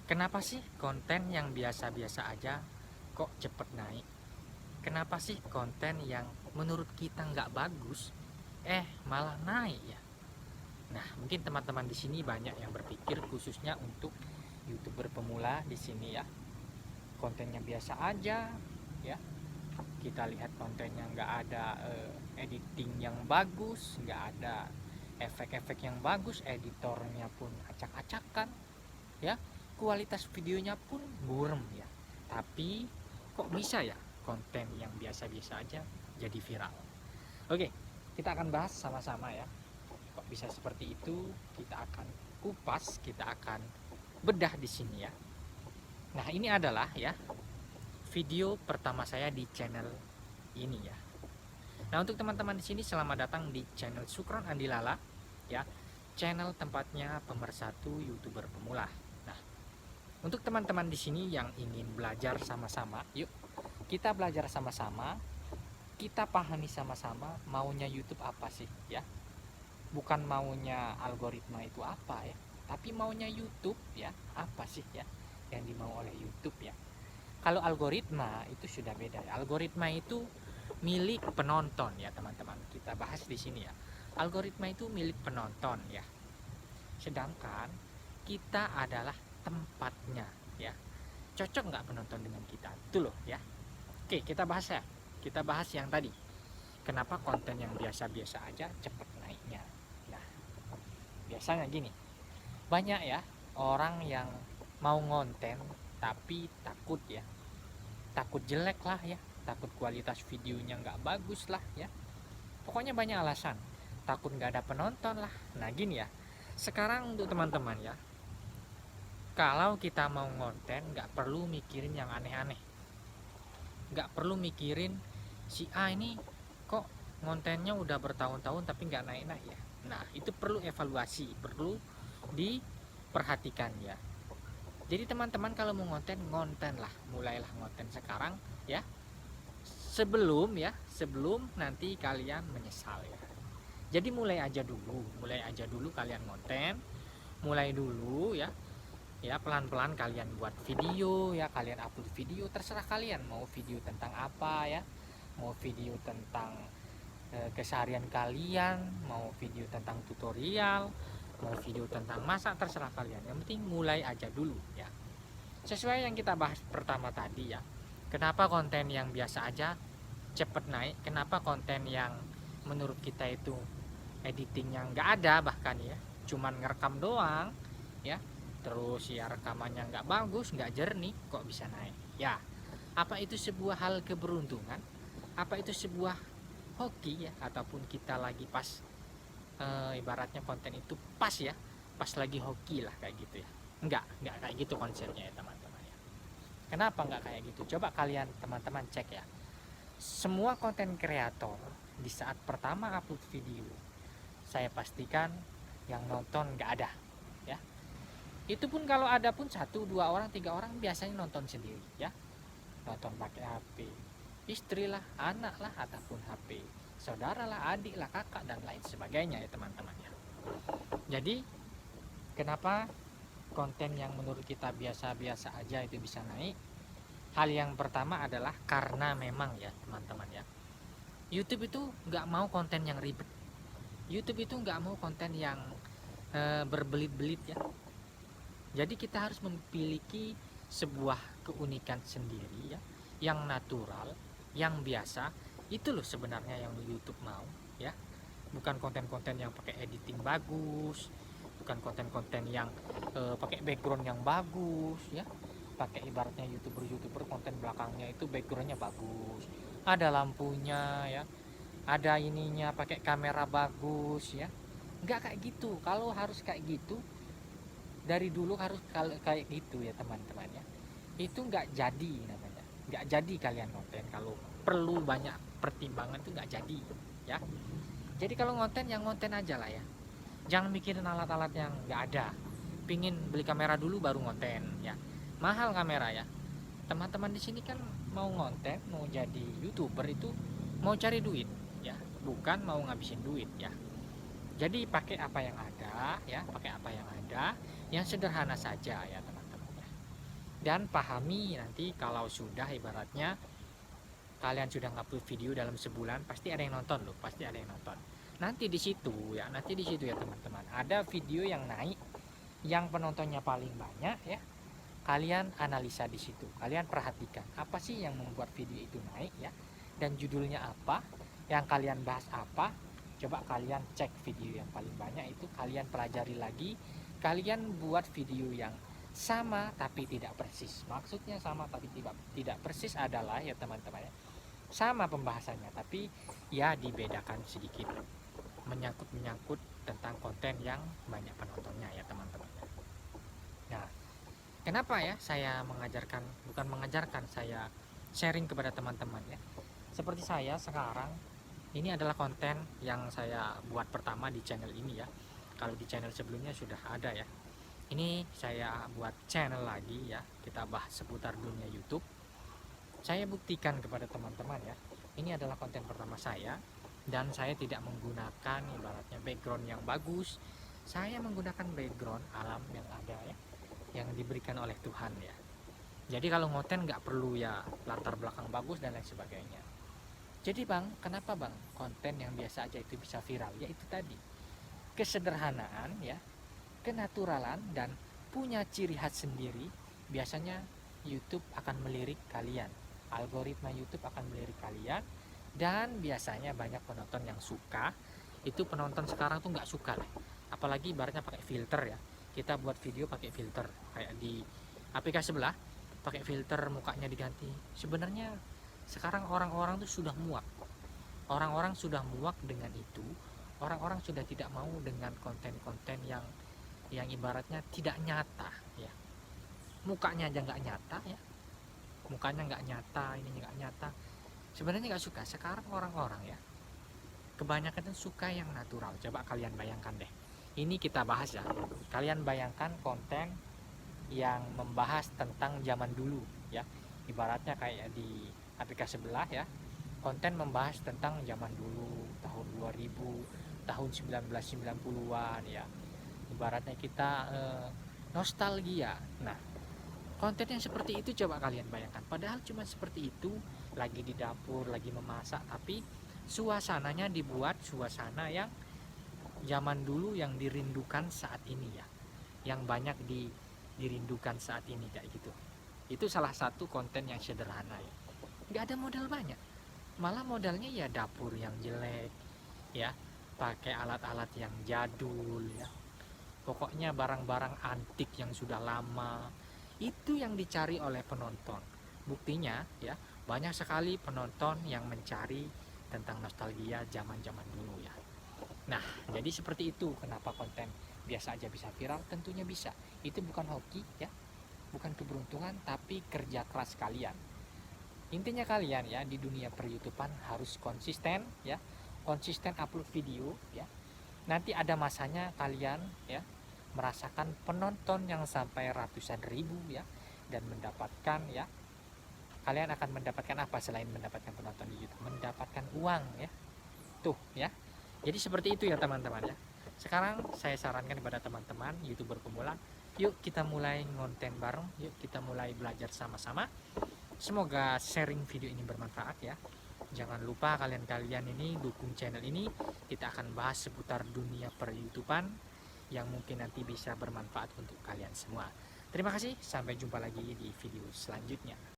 Kenapa sih konten yang biasa-biasa aja kok cepet naik? Kenapa sih konten yang menurut kita nggak bagus, malah naik ya? Nah, mungkin teman-teman di sini banyak yang berpikir khususnya untuk YouTuber pemula di sini ya. Kontennya biasa aja, ya. Kita lihat kontennya nggak ada editing yang bagus, nggak ada efek-efek yang bagus, editornya pun acak-acakan, ya, kualitas videonya pun burem ya, tapi kok bisa ya konten yang biasa-biasa aja jadi viral. Oke, kita akan bahas sama-sama ya, kok bisa seperti itu. Kita akan kupas, kita akan bedah di sini ya. Nah, ini adalah ya video pertama saya di channel ini ya. Nah, untuk teman-teman di sini, selamat datang di channel Sukron Andilala ya, channel tempatnya pemersatu YouTuber pemula. Nah, untuk teman-teman di sini yang ingin belajar sama-sama, yuk kita belajar sama-sama, kita pahami sama-sama maunya YouTube apa sih ya. Bukan maunya algoritma itu apa ya, tapi maunya YouTube ya, apa sih ya yang dimau oleh YouTube ya. Kalau algoritma itu sudah beda ya. Algoritma itu milik penonton ya teman-teman. Kita bahas di sini ya. Algoritma itu milik penonton ya. Sedangkan kita adalah tempatnya ya. Cocok nggak penonton dengan kita? Itu loh ya. Oke, kita bahas ya. Kita bahas yang tadi. Kenapa konten yang biasa-biasa aja cepet naiknya? Nah, biasanya gini. Banyak ya orang yang mau ngonten tapi takut ya. Takut jelek lah ya. Takut kualitas videonya nggak bagus lah ya. Pokoknya banyak alasan. Takut nggak ada penonton lah. Nah gini ya. Sekarang untuk teman-teman ya, kalau kita mau ngonten nggak perlu mikirin yang aneh-aneh, nggak perlu mikirin si A ini kok kontennya udah bertahun-tahun tapi nggak naik-naik ya. Nah itu perlu evaluasi, perlu diperhatikan ya. Jadi teman-teman kalau mau ngonten lah, mulailah ngonten sekarang ya, sebelum nanti kalian menyesal ya. Jadi mulai aja dulu kalian ngonten, mulai dulu ya. Ya pelan-pelan kalian buat video ya, kalian upload video, terserah kalian mau video tentang apa ya, mau video tentang keseharian kalian, mau video tentang tutorial, mau video tentang masak, terserah kalian. Yang penting mulai aja dulu ya, sesuai yang kita bahas pertama tadi ya. Kenapa konten yang biasa aja cepet naik, kenapa konten yang menurut kita itu editingnya nggak ada bahkan ya, cuman ngerekam doang ya, terus ya rekamannya nggak bagus, nggak jernih, kok bisa naik ya. Apa itu sebuah hal keberuntungan, apa itu sebuah hoki ya, ataupun kita lagi pas ibaratnya konten itu pas ya, pas lagi hoki lah kayak gitu ya. Enggak kayak gitu konsepnya ya teman-teman ya. Kenapa nggak kayak gitu? Coba kalian teman-teman cek ya, semua konten kreator di saat pertama upload video, saya pastikan yang nonton nggak ada ya. Itu pun kalau ada pun 1, 2 orang, 3 orang biasanya nonton sendiri ya. Nonton pakai HP istri lah, anak lah, ataupun HP saudara lah, adik lah, kakak dan lain sebagainya ya teman-teman ya. Jadi kenapa konten yang menurut kita biasa-biasa aja itu bisa naik? Hal yang pertama adalah karena memang ya teman-teman ya, YouTube itu nggak mau konten yang ribet. YouTube itu nggak mau konten yang berbelit-belit ya. Jadi kita harus memiliki sebuah keunikan sendiri ya, yang natural, yang biasa. Itu loh sebenarnya yang YouTube mau ya. Bukan konten-konten yang pakai editing bagus, bukan konten-konten yang pakai background yang bagus ya. Pakai ibaratnya YouTuber konten belakangnya itu backgroundnya bagus, ada lampunya ya, ada ininya, pakai kamera bagus ya. Nggak kayak gitu. Kalau harus kayak gitu dari dulu harus kayak gitu ya teman-teman ya, itu nggak jadi namanya, nggak jadi kalian konten kalau perlu banyak pertimbangan itu nggak jadi ya. Jadi kalau ngonten yang ngonten aja lah ya, jangan mikirin alat-alat yang nggak ada. Pingin beli kamera dulu baru ngonten ya, mahal kamera ya. Teman-teman di sini kan mau ngonten, mau jadi YouTuber itu mau cari duit ya, bukan mau ngabisin duit ya. Jadi pakai apa yang ada ya, pakai apa yang ada, yang sederhana saja ya teman-teman ya. dan pahami nanti kalau sudah ibaratnya kalian sudah ngupload video dalam sebulan, pasti ada yang nonton loh, pasti ada yang nonton. Nanti di situ ya, teman-teman, ada video yang naik yang penontonnya paling banyak ya. Kalian analisa di situ, kalian perhatikan apa sih yang membuat video itu naik ya, dan judulnya apa, yang kalian bahas apa. Coba kalian cek video yang paling banyak itu, kalian pelajari lagi, kalian buat video yang sama tapi tidak persis. Maksudnya sama tapi tidak persis adalah ya teman-teman ya, sama pembahasannya tapi ya dibedakan sedikit, menyangkut tentang konten yang banyak penontonnya ya teman-teman. Nah, kenapa ya saya saya sharing kepada teman-teman ya. Seperti saya sekarang, ini adalah konten yang saya buat pertama di channel ini ya. Kalau di channel sebelumnya sudah ada ya. Ini saya buat channel lagi ya. Kita bahas seputar dunia YouTube. Saya buktikan kepada teman-teman ya. Ini adalah konten pertama saya, dan saya tidak menggunakan ibaratnya background yang bagus. Saya menggunakan background alam yang ada ya, yang diberikan oleh Tuhan ya. Jadi kalau ngoten nggak perlu ya latar belakang bagus dan lain sebagainya. Jadi bang, kenapa bang konten yang biasa aja itu bisa viral? Ya itu tadi, kesederhanaan ya, kenaturalan, dan punya ciri khas sendiri. Biasanya YouTube akan melirik kalian, algoritma YouTube akan melirik kalian, dan biasanya banyak penonton yang suka. Itu penonton sekarang tuh nggak suka lah, apalagi ibaratnya pakai filter ya. Kita buat video pakai filter kayak di aplikasi sebelah, pakai filter mukanya diganti. Sebenarnya sekarang orang-orang tuh sudah muak, orang-orang sudah muak dengan itu. Orang-orang sudah tidak mau dengan konten-konten yang ibaratnya tidak nyata ya, mukanya aja nggak nyata ya, mukanya nggak nyata, ini nggak nyata. Sebenarnya nggak suka. Sekarang orang-orang ya kebanyakan itu suka yang natural. Coba kalian bayangkan deh, ini kita bahas ya, kalian bayangkan konten yang membahas tentang zaman dulu ya, ibaratnya kayak di aplikasi sebelah ya, konten membahas tentang zaman dulu, tahun 2000, tahun 1990-an ya, ibaratnya kita nostalgia. Nah, konten yang seperti itu coba kalian bayangkan, padahal cuma seperti itu, lagi di dapur, lagi memasak, tapi suasananya dibuat suasana yang zaman dulu, yang dirindukan saat ini ya, yang banyak dirindukan saat ini kayak gitu. Itu salah satu konten yang sederhana ya, nggak ada modal banyak, malah modalnya ya dapur yang jelek ya, pakai alat-alat yang jadul ya, pokoknya barang-barang antik yang sudah lama. Itu yang dicari oleh penonton. Buktinya ya, banyak sekali penonton yang mencari tentang nostalgia zaman-zaman dulu ya. Nah, jadi seperti itu kenapa konten biasa aja bisa viral. Tentunya bisa, itu bukan hoki ya, bukan keberuntungan, tapi kerja keras kalian. Intinya kalian ya di dunia per-YouTubean harus konsisten ya, konsisten upload video ya. Nanti ada masanya kalian ya merasakan penonton yang sampai ratusan ribu ya, dan mendapatkan ya, kalian akan mendapatkan apa selain mendapatkan penonton di YouTube? Mendapatkan uang ya. Tuh ya. Jadi seperti itu ya teman-teman ya. Sekarang saya sarankan kepada teman-teman YouTuber pemula, yuk kita mulai ngonten bareng, yuk kita mulai belajar sama-sama. Semoga sharing video ini bermanfaat ya. Jangan lupa kalian-kalian ini dukung channel ini. Kita akan bahas seputar dunia per-YouTubean yang mungkin nanti bisa bermanfaat untuk kalian semua. Terima kasih, sampai jumpa lagi di video selanjutnya.